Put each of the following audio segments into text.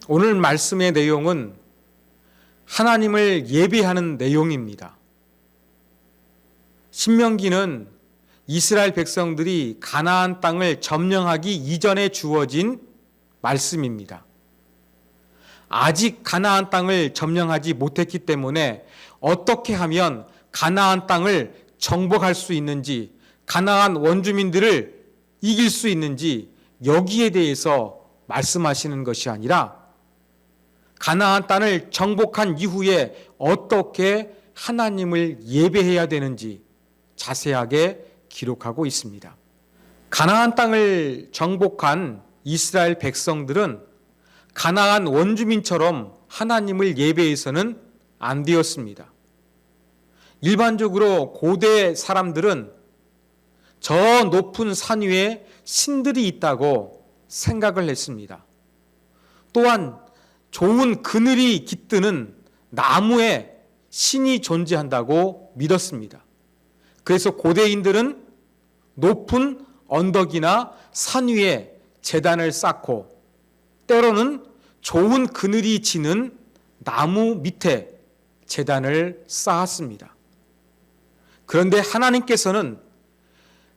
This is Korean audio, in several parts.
오늘 말씀의 내용은 하나님을 예배하는 내용입니다. 신명기는 이스라엘 백성들이 가나안 땅을 점령하기 이전에 주어진 말씀입니다. 아직 가나안 땅을 점령하지 못했기 때문에 어떻게 하면 가나안 땅을 정복할 수 있는지, 가나안 원주민들을 이길 수 있는지 여기에 대해서 말씀하시는 것이 아니라 가나안 땅을 정복한 이후에 어떻게 하나님을 예배해야 되는지 자세하게 기록하고 있습니다. 가나안 땅을 정복한 이스라엘 백성들은 가나안 원주민처럼 하나님을 예배해서는 안 되었습니다. 일반적으로 고대 사람들은 저 높은 산 위에 신들이 있다고 생각을 했습니다. 또한 좋은 그늘이 깃드는 나무에 신이 존재한다고 믿었습니다. 그래서 고대인들은 높은 언덕이나 산 위에 제단을 쌓고 때로는 좋은 그늘이 지는 나무 밑에 제단을 쌓았습니다. 그런데 하나님께서는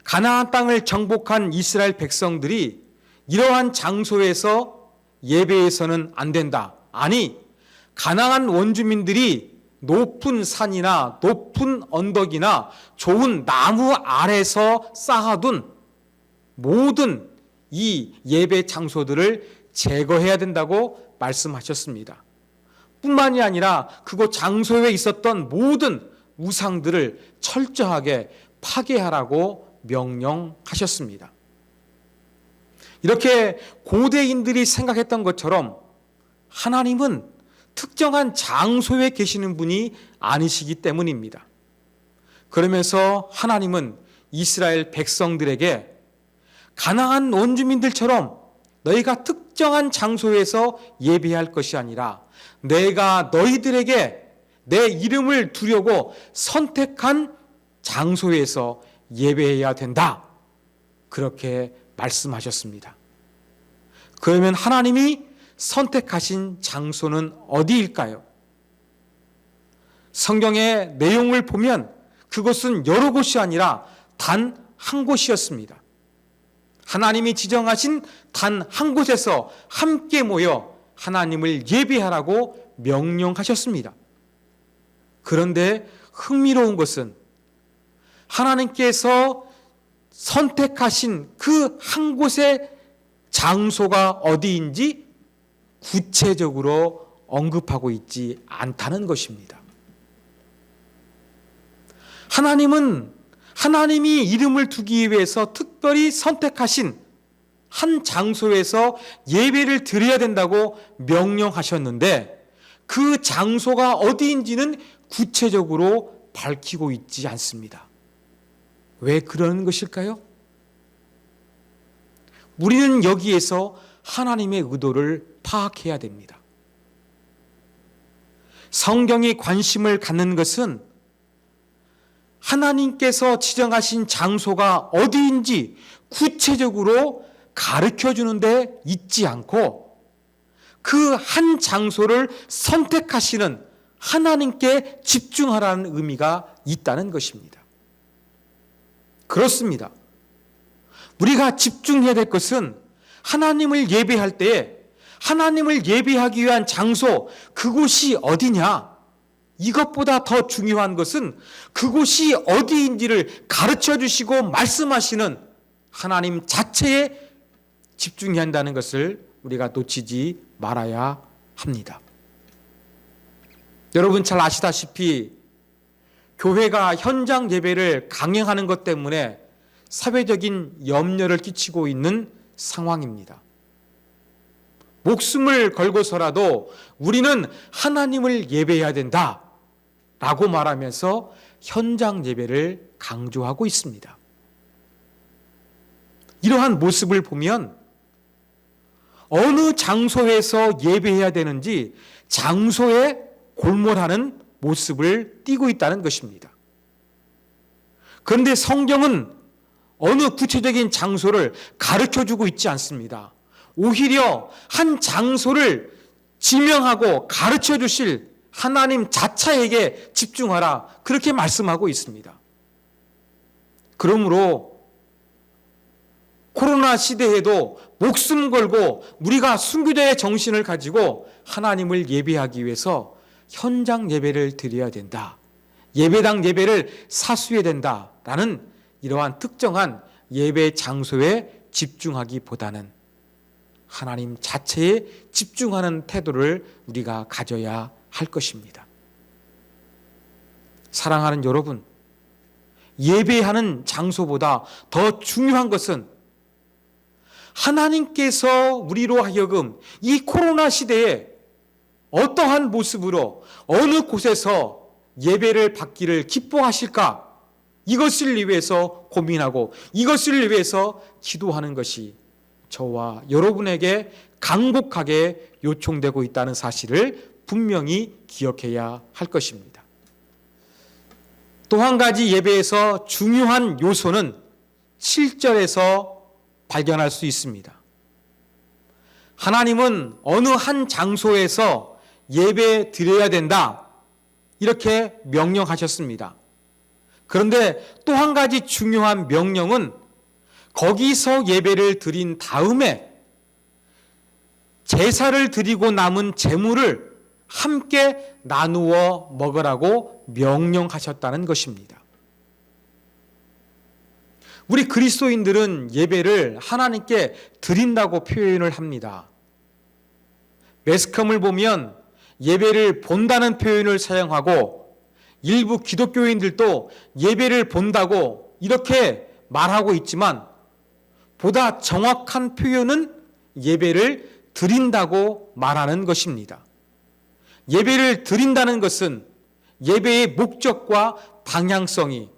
가나안 땅을 정복한 이스라엘 백성들이 이러한 장소에서 예배해서는 안 된다. 아니, 가나안 원주민들이 높은 산이나 높은 언덕이나 좋은 나무 아래서 쌓아둔 모든 이 예배 장소들을 제거해야 된다고 말씀하셨습니다. 뿐만이 아니라 그곳 장소에 있었던 모든 우상들을 철저하게 파괴하라고 명령하셨습니다. 이렇게 고대인들이 생각했던 것처럼 하나님은 특정한 장소에 계시는 분이 아니시기 때문입니다. 그러면서 하나님은 이스라엘 백성들에게 가나안 원주민들처럼 너희가 특정한 장소에서 예배할 것이 아니라 내가 너희들에게 내 이름을 두려고 선택한 장소에서 예배해야 된다. 그렇게 말씀하셨습니다. 그러면 하나님이 선택하신 장소는 어디일까요? 성경의 내용을 보면 그것은 여러 곳이 아니라 단 한 곳이었습니다. 하나님이 지정하신 단 한 곳에서 함께 모여 하나님을 예배하라고 명령하셨습니다. 그런데 흥미로운 것은 하나님께서 선택하신 그 한 곳의 장소가 어디인지 구체적으로 언급하고 있지 않다는 것입니다. 하나님은 하나님이 이름을 두기 위해서 특별히 선택하신 한 장소에서 예배를 드려야 된다고 명령하셨는데 그 장소가 어디인지는 구체적으로 밝히고 있지 않습니다. 왜 그러는 것일까요? 우리는 여기에서 하나님의 의도를 파악해야 됩니다. 성경이 관심을 갖는 것은 하나님께서 지정하신 장소가 어디인지 구체적으로 가르쳐 주는데 있지 않고 그 한 장소를 선택하시는 하나님께 집중하라는 의미가 있다는 것입니다. 그렇습니다. 우리가 집중해야 될 것은 하나님을 예배할 때에 하나님을 예배하기 위한 장소, 그곳이 어디냐? 이것보다 더 중요한 것은 그곳이 어디인지를 가르쳐 주시고 말씀하시는 하나님 자체에 집중해야 한다는 것을 우리가 놓치지 말아야 합니다. 여러분 잘 아시다시피 교회가 현장 예배를 강행하는 것 때문에 사회적인 염려를 끼치고 있는 상황입니다. 목숨을 걸고서라도 우리는 하나님을 예배해야 된다 라고 말하면서 현장 예배를 강조하고 있습니다. 이러한 모습을 보면 어느 장소에서 예배해야 되는지 장소에 골몰하는 모습을 띠고 있다는 것입니다. 그런데 성경은 어느 구체적인 장소를 가르쳐주고 있지 않습니다. 오히려 한 장소를 지명하고 가르쳐 주실 하나님 자체에게 집중하라, 그렇게 말씀하고 있습니다. 그러므로 코로나 시대에도 목숨 걸고 우리가 순교자의 정신을 가지고 하나님을 예배하기 위해서 현장 예배를 드려야 된다, 예배당 예배를 사수해야 된다라는 이러한 특정한 예배 장소에 집중하기보다는 하나님 자체에 집중하는 태도를 우리가 가져야 할 것입니다. 사랑하는 여러분, 예배하는 장소보다 더 중요한 것은 하나님께서 우리로 하여금 이 코로나 시대에 어떠한 모습으로 어느 곳에서 예배를 받기를 기뻐하실까, 이것을 위해서 고민하고 이것을 위해서 기도하는 것이 저와 여러분에게 간곡하게 요청되고 있다는 사실을 분명히 기억해야 할 것입니다. 또 한 가지 예배에서 중요한 요소는 7절에서 발견할 수 있습니다. 하나님은 어느 한 장소에서 예배 드려야 된다, 이렇게 명령하셨습니다. 그런데 또 한 가지 중요한 명령은 거기서 예배를 드린 다음에 제사를 드리고 남은 제물을 함께 나누어 먹으라고 명령하셨다는 것입니다. 우리 그리스도인들은 예배를 하나님께 드린다고 표현을 합니다. 매스컴을 보면 예배를 본다는 표현을 사용하고 일부 기독교인들도 예배를 본다고 이렇게 말하고 있지만 보다 정확한 표현은 예배를 드린다고 말하는 것입니다. 예배를 드린다는 것은 예배의 목적과 방향성이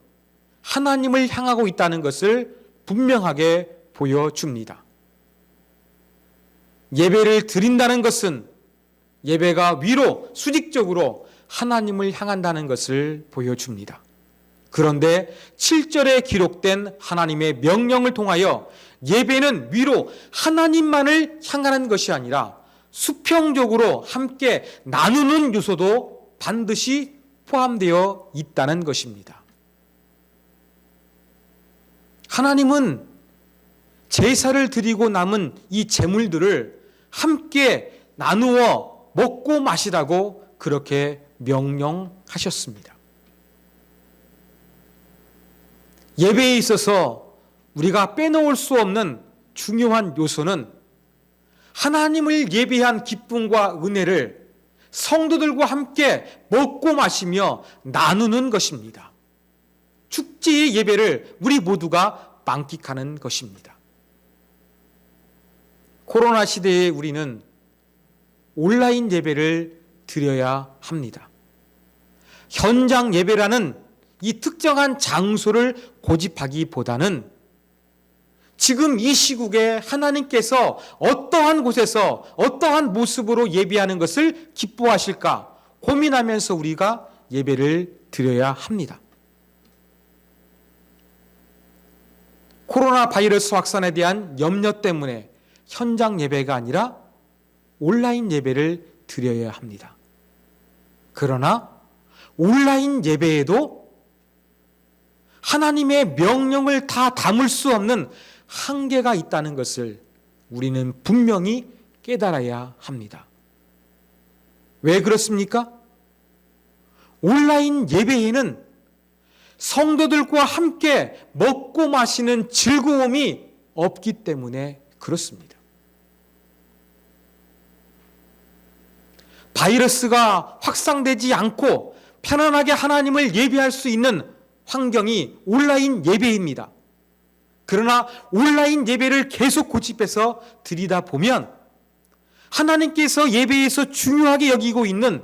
하나님을 향하고 있다는 것을 분명하게 보여줍니다. 예배를 드린다는 것은 예배가 위로 수직적으로 하나님을 향한다는 것을 보여줍니다. 그런데 7절에 기록된 하나님의 명령을 통하여 예배는 위로 하나님만을 향하는 것이 아니라 수평적으로 함께 나누는 요소도 반드시 포함되어 있다는 것입니다. 하나님은 제사를 드리고 남은 이 제물들을 함께 나누어 먹고 마시라고 그렇게 명령하셨습니다. 예배에 있어서 우리가 빼놓을 수 없는 중요한 요소는 하나님을 예배한 기쁨과 은혜를 성도들과 함께 먹고 마시며 나누는 것입니다. 축제의 예배를 우리 모두가 만끽하는 것입니다. 코로나 시대에 우리는 온라인 예배를 드려야 합니다. 현장 예배라는 이 특정한 장소를 고집하기보다는 지금 이 시국에 하나님께서 어떠한 곳에서 어떠한 모습으로 예배하는 것을 기뻐하실까 고민하면서 우리가 예배를 드려야 합니다. 코로나 바이러스 확산에 대한 염려 때문에 현장 예배가 아니라 온라인 예배를 드려야 합니다. 그러나 온라인 예배에도 하나님의 명령을 다 담을 수 없는 한계가 있다는 것을 우리는 분명히 깨달아야 합니다. 왜 그렇습니까? 온라인 예배에는 성도들과 함께 먹고 마시는 즐거움이 없기 때문에 그렇습니다. 바이러스가 확산되지 않고 편안하게 하나님을 예배할 수 있는 환경이 온라인 예배입니다. 그러나 온라인 예배를 계속 고집해서 드리다 보면 하나님께서 예배에서 중요하게 여기고 있는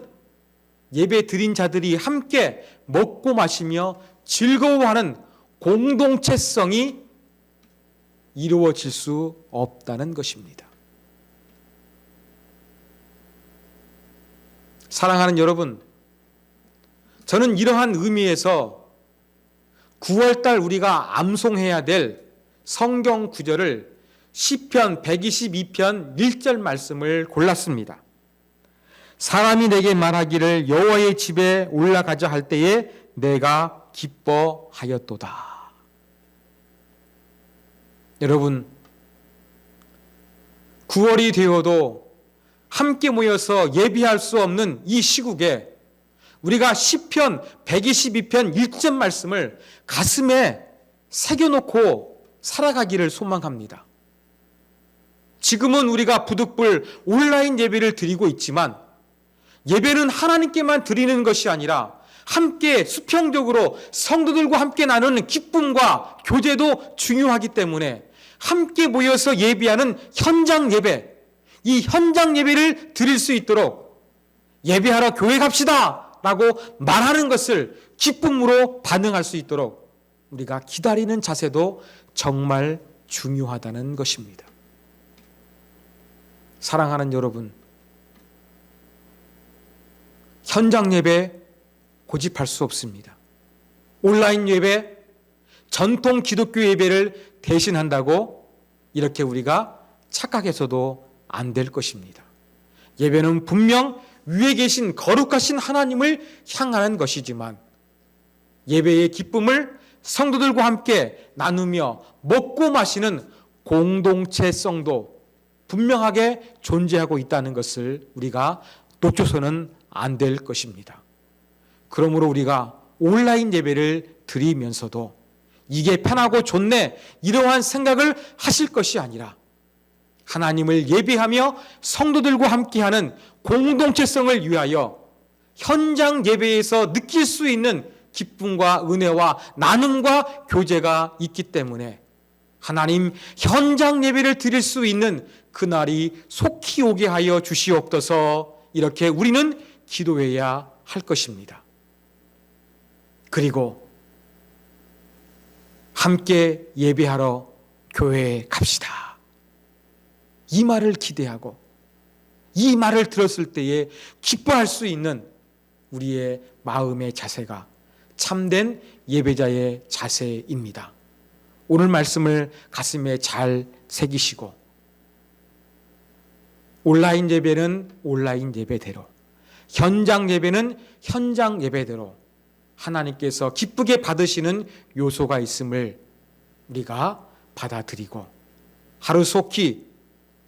예배 드린 자들이 함께 먹고 마시며 즐거워하는 공동체성이 이루어질 수 없다는 것입니다. 사랑하는 여러분, 저는 이러한 의미에서 9월달 우리가 암송해야 될 성경 구절을 시편 122편 1절 말씀을 골랐습니다. 사람이 내게 말하기를 여호와의 집에 올라가자 할 때에 내가 기뻐하였도다. 여러분, 9월이 되어도 함께 모여서 예비할 수 없는 이 시국에 우리가 시편 122편 1절 말씀을 가슴에 새겨놓고 살아가기를 소망합니다. 지금은 우리가 부득불 온라인 예배를 드리고 있지만 예배는 하나님께만 드리는 것이 아니라 함께 수평적으로 성도들과 함께 나누는 기쁨과 교제도 중요하기 때문에 함께 모여서 예배하는 현장 예배, 이 현장 예배를 드릴 수 있도록 예배하러 교회 갑시다 라고 말하는 것을 기쁨으로 반응할 수 있도록 우리가 기다리는 자세도 정말 중요하다는 것입니다. 사랑하는 여러분, 현장 예배 고집할 수 없습니다. 온라인 예배, 전통 기독교 예배를 대신한다고 이렇게 우리가 착각해서도 안 될 것입니다. 예배는 분명 위에 계신 거룩하신 하나님을 향하는 것이지만 예배의 기쁨을 성도들과 함께 나누며 먹고 마시는 공동체성도 분명하게 존재하고 있다는 것을 우리가 놓쳐서는 안 될 것입니다. 그러므로 우리가 온라인 예배를 드리면서도 이게 편하고 좋네 이러한 생각을 하실 것이 아니라 하나님을 예배하며 성도들과 함께하는 공동체성을 위하여 현장 예배에서 느낄 수 있는 기쁨과 은혜와 나눔과 교제가 있기 때문에 하나님 현장 예배를 드릴 수 있는 그날이 속히 오게 하여 주시옵소서. 이렇게 우리는 기도해야 할 것입니다. 그리고 함께 예배하러 교회에 갑시다. 이 말을 기대하고 이 말을 들었을 때에 기뻐할 수 있는 우리의 마음의 자세가 참된 예배자의 자세입니다. 오늘 말씀을 가슴에 잘 새기시고 온라인 예배는 온라인 예배대로, 현장 예배는 현장 예배대로 하나님께서 기쁘게 받으시는 요소가 있음을 우리가 받아들이고 하루속히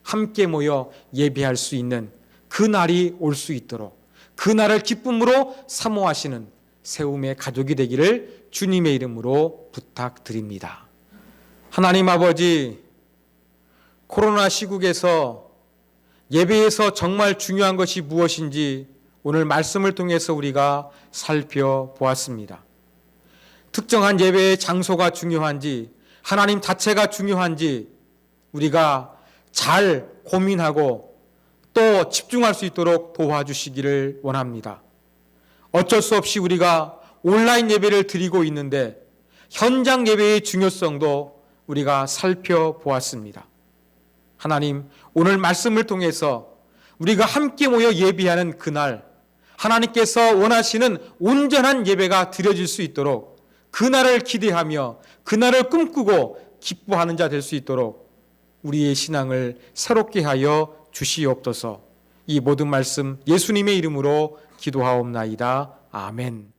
함께 모여 예배할 수 있는 그 날이 올 수 있도록 그 날을 기쁨으로 사모하시는 세움의 가족이 되기를 주님의 이름으로 부탁드립니다. 하나님 아버지, 코로나 시국에서 예배에서 정말 중요한 것이 무엇인지 오늘 말씀을 통해서 우리가 살펴보았습니다. 특정한 예배의 장소가 중요한지 하나님 자체가 중요한지 우리가 잘 고민하고 또 집중할 수 있도록 도와주시기를 원합니다. 어쩔 수 없이 우리가 온라인 예배를 드리고 있는데 현장 예배의 중요성도 우리가 살펴보았습니다. 하나님, 오늘 말씀을 통해서 우리가 함께 모여 예배하는 그날 하나님께서 원하시는 온전한 예배가 드려질 수 있도록 그날을 기대하며 그날을 꿈꾸고 기뻐하는 자 될 수 있도록 우리의 신앙을 새롭게 하여 주시옵소서. 이 모든 말씀 예수님의 이름으로 기도하옵나이다. 아멘.